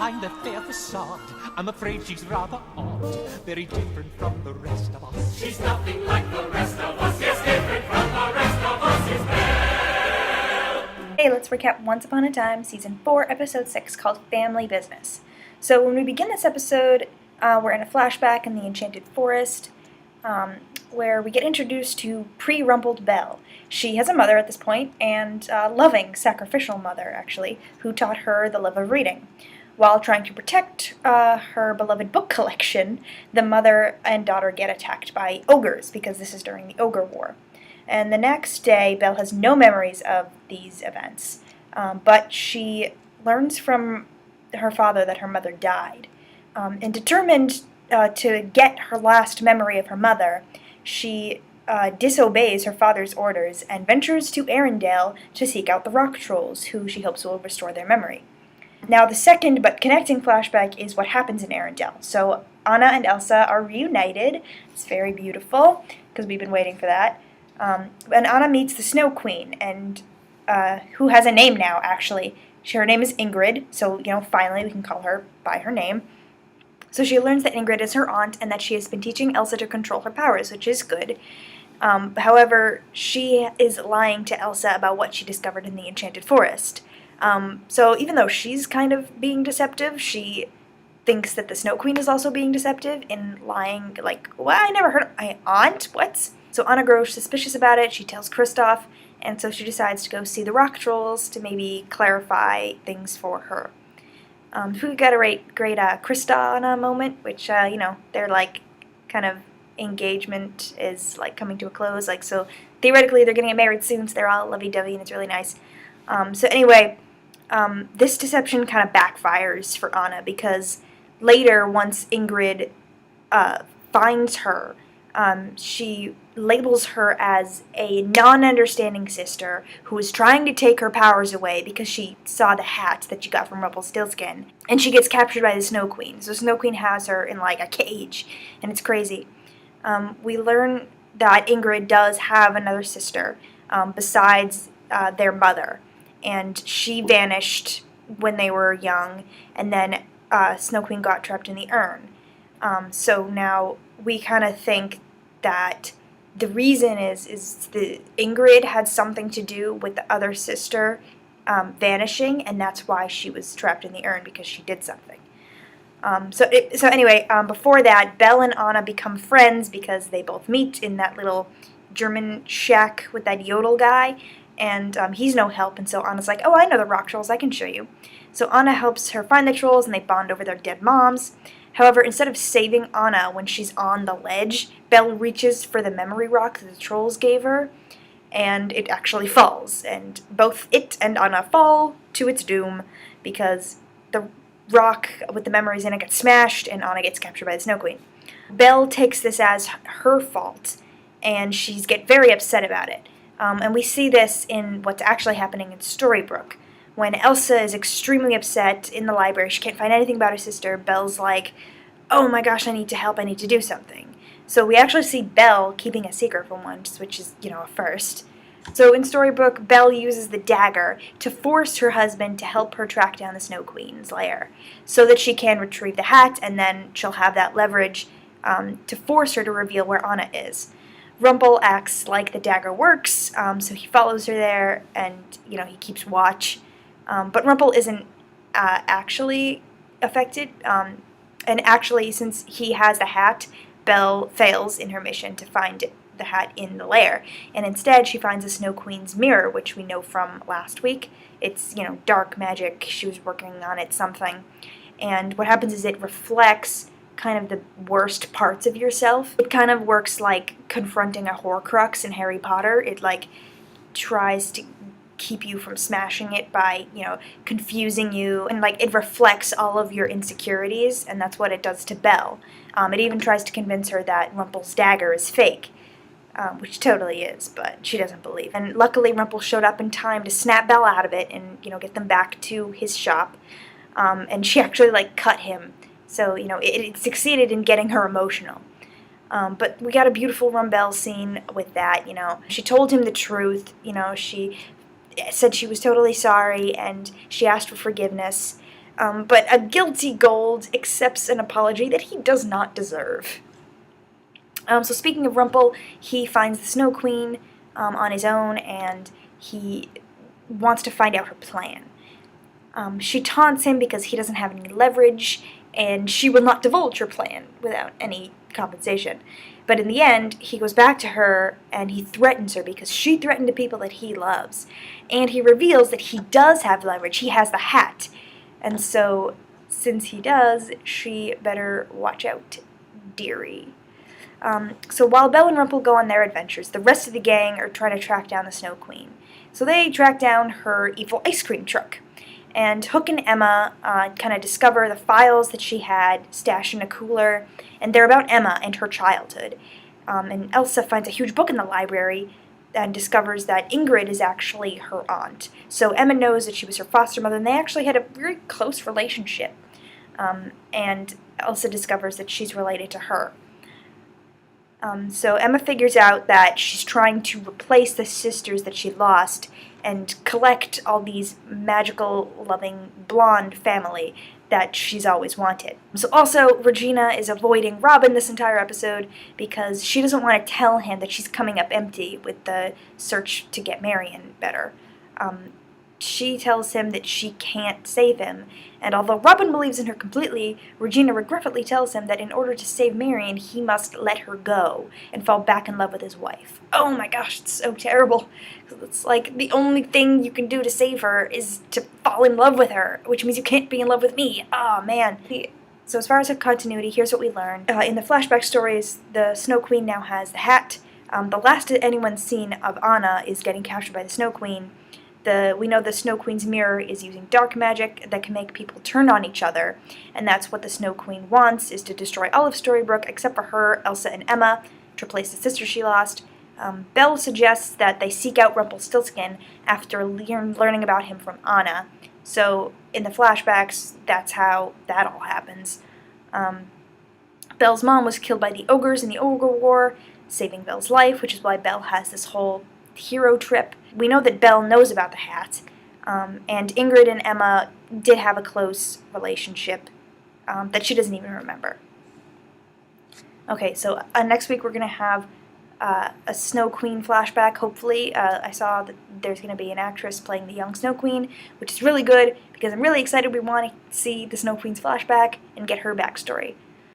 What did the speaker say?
behind the fair facade. I'm afraid she's rather odd, very different from the rest of us. She's nothing like the rest of us. Yes, different from the rest of us is Belle. Hey, let's recap Once Upon a Time, Season 4, Episode 6, called Family Business. So when we begin this episode, we're in a flashback in the Enchanted Forest, where we get introduced to pre-rumpled Belle. She has a mother at this point, and a loving, sacrificial mother, actually, who taught her the love of reading. While trying to protect her beloved book collection, the mother and daughter get attacked by ogres, because this is during the Ogre War. And the next day, Belle has no memories of these events, but she learns from her father that her mother died. And determined to get her last memory of her mother, she disobeys her father's orders and ventures to Arendelle to seek out the rock trolls, who she hopes will restore their memory. Now, the second but connecting flashback is what happens in Arendelle. So Anna and Elsa are reunited. It's very beautiful, because we've been waiting for that. And Anna meets the Snow Queen, and who has a name now, actually. Her name is Ingrid, so, finally we can call her by her name. So she learns that Ingrid is her aunt, and that she has been teaching Elsa to control her powers, which is good. However, she is lying to Elsa about what she discovered in the Enchanted Forest. So even though she's kind of being deceptive, she thinks that the Snow Queen is also being deceptive in lying, like, well, I never heard of my aunt, what? So Anna grows suspicious about it. She tells Kristoff, and so she decides to go see the rock trolls to maybe clarify things for her. We got a great Kristoff moment, which, they're like, kind of engagement is like coming to a close, like, so theoretically they're getting married soon, so they're all lovey-dovey, and it's really nice. So anyway, this deception kind of backfires for Anna, because later, once Ingrid finds her, she labels her as a non-understanding sister who is trying to take her powers away because she saw the hat that she got from Rumpelstiltskin, and she gets captured by the Snow Queen. So Snow Queen has her in like a cage, and it's crazy. We learn that Ingrid does have another sister besides their mother, and she vanished when they were young, and then Snow Queen got trapped in the urn. So now we kind of think that the reason is the Ingrid had something to do with the other sister vanishing, and that's why she was trapped in the urn, because she did something. So anyway, before that, Belle and Anna become friends because they both meet in that little German shack with that yodel guy, and he's no help, and so Anna's like, oh, I know the rock trolls, I can show you. So Anna helps her find the trolls, and they bond over their dead moms. However, instead of saving Anna when she's on the ledge, Belle reaches for the memory rock that the trolls gave her, and it actually falls, and both it and Anna fall to its doom, because the rock with the memories in it gets smashed, and Anna gets captured by the Snow Queen. Belle takes this as her fault, and she's very upset about it. And we see this in what's actually happening in Storybrooke. When Elsa is extremely upset in the library, she can't find anything about her sister, Belle's like, oh my gosh, I need to help, I need to do something. So we actually see Belle keeping a secret for once, which is, a first. So in Storybrooke, Belle uses the dagger to force her husband to help her track down the Snow Queen's lair, so that she can retrieve the hat, and then she'll have that leverage to force her to reveal where Anna is. Rumple acts like the dagger works, so he follows her there, and, he keeps watch. But Rumple isn't actually affected, and actually, since he has the hat, Belle fails in her mission to find the hat in the lair, and instead she finds the Snow Queen's mirror, which we know from last week. It's, dark magic, she was working on it, something, and what happens is it reflects kind of the worst parts of yourself. It kind of works like confronting a Horcrux in Harry Potter. It, like, tries to keep you from smashing it by, confusing you, and, like, it reflects all of your insecurities, and that's what it does to Belle. It even tries to convince her that Rumple's dagger is fake, which totally is, but she doesn't believe. And luckily, Rumple showed up in time to snap Belle out of it and, get them back to his shop, and she actually, like, cut him, so, it succeeded in getting her emotional. But we got a beautiful Rumble scene with that, She told him the truth, she said she was totally sorry, and she asked for forgiveness. but a guilty Gold accepts an apology that he does not deserve. So speaking of Rumple, he finds the Snow Queen on his own, and he wants to find out her plan. She taunts him because he doesn't have any leverage, and she will not divulge her plan without any compensation. But in the end, he goes back to her, and he threatens her because she threatened the people that he loves. And he reveals that he does have leverage. He has the hat. And so, since he does, she better watch out, dearie. So while Belle and Rumple go on their adventures, the rest of the gang are trying to track down the Snow Queen. So they track down her evil ice cream truck. And Hook and Emma kind of discover the files that she had stashed in a cooler, and they're about Emma and her childhood. And Elsa finds a huge book in the library and discovers that Ingrid is actually her aunt. So Emma knows that she was her foster mother, and they actually had a very close relationship. And Elsa discovers that she's related to her. So Emma figures out that she's trying to replace the sisters that she lost and collect all these magical, loving, blonde family that she's always wanted. So also, Regina is avoiding Robin this entire episode because she doesn't want to tell him that she's coming up empty with the search to get Marion better. She tells him that she can't save him, and although Robin believes in her completely, Regina regretfully tells him that in order to save Marion, he must let her go and fall back in love with his wife. Oh my gosh, it's so terrible. It's like the only thing you can do to save her is to fall in love with her, which means you can't be in love with me. Oh man. So as far as continuity, here's what we learn. In the flashback stories, the Snow Queen now has the hat. The last anyone's seen of Anna is getting captured by the Snow Queen. We know the Snow Queen's mirror is using dark magic that can make people turn on each other, and that's what the Snow Queen wants, is to destroy all of Storybrooke except for her, Elsa, and Emma, to replace the sister she lost. Belle suggests that they seek out Rumpelstiltskin after learning about him from Anna. So in the flashbacks, that's how that all happens. Belle's mom was killed by the ogres in the Ogre War, saving Belle's life, which is why Belle has this whole hero trip. We know that Belle knows about the hat, and Ingrid and Emma did have a close relationship that she doesn't even remember. Okay, so next week we're going to have a Snow Queen flashback, hopefully. I saw that there's going to be an actress playing the young Snow Queen, which is really good because I'm really excited. We want to see the Snow Queen's flashback and get her backstory.